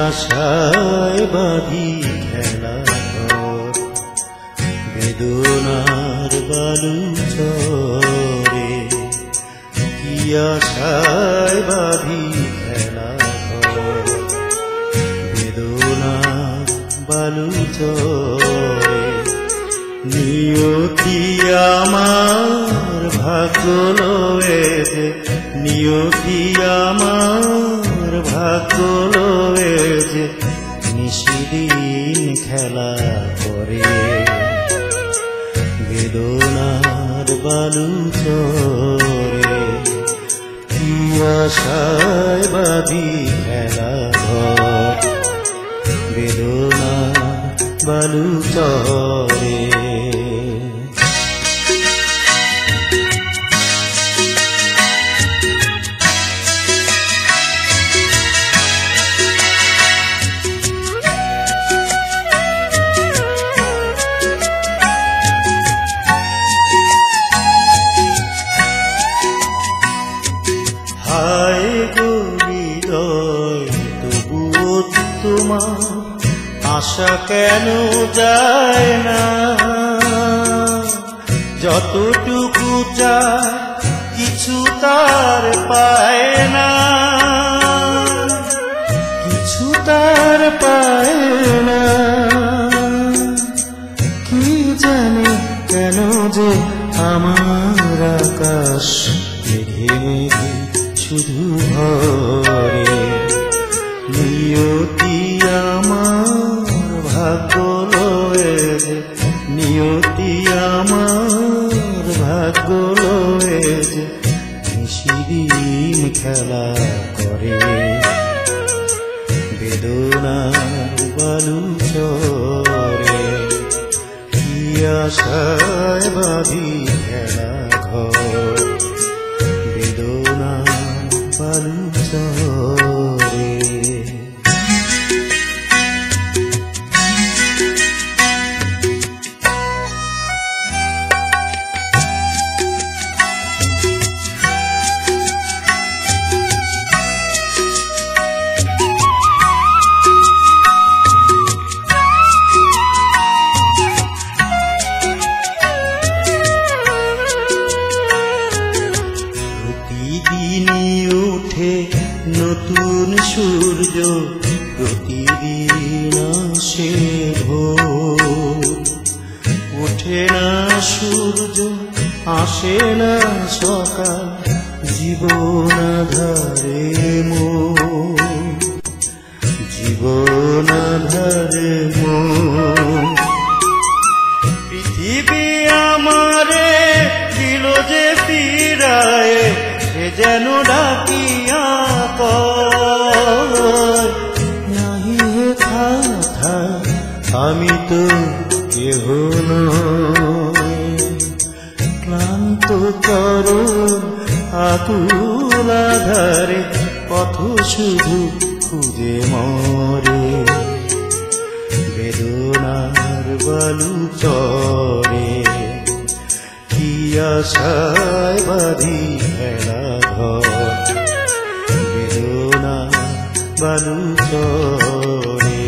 আশায় বাঁধি খেলা ঘর, বেদনার বালু চরে। কি আশায় বাঁধি খেলা ঘর, বেদনার বালু চরে। নিয়তি আমার ভাগ্য লয়েছে, নিয়তি আমার ভাগ্য লয়েছে, নিশিদিন খেলা করে। বেদনার বালু চরে। কি আশায় বাঁধি খেলা ঘর, বেদনার বালু চরে। হায় গো হৃদয়, তবুও তোমার আশা কেন যায় না? যতটুকু চায় কিছু তার পায় না, কিছু তার পায় না। কি জানে কেন যে আমার আকাশ মেঘে মেঘে শুধু ভরে। নিয়তি আমার ভাগ্য লয়েছে, নিয়তি আমার ভাগ্য লয়েছে, নিশিদিন খেলা করে। বেদনার বালু চরে। কি আশায় বাঁধি খেলা ঘর, বেদনার বালু চরে। প্রতিদিনই ওঠে নতুন সূর্য, প্রতিদিন আসে ভোর। ওঠে না সূর্য, আসে না সকাল, জীবন আঁধারে মন, জীবন আঁধারে মন। পৃথিবী আমারে দিল যে ফিরায়, সে যেন ডাকিয়া কয়, নাহি হে কথা আমি তো কেহ নই। ক্লান্ত তরুণ আকুল আধারে পথ শুধু খুঁজে মরে। বেদনার বালু চরে। কি আশায় বাঁধি খেলা ঘর, বেদনার বালু চরে।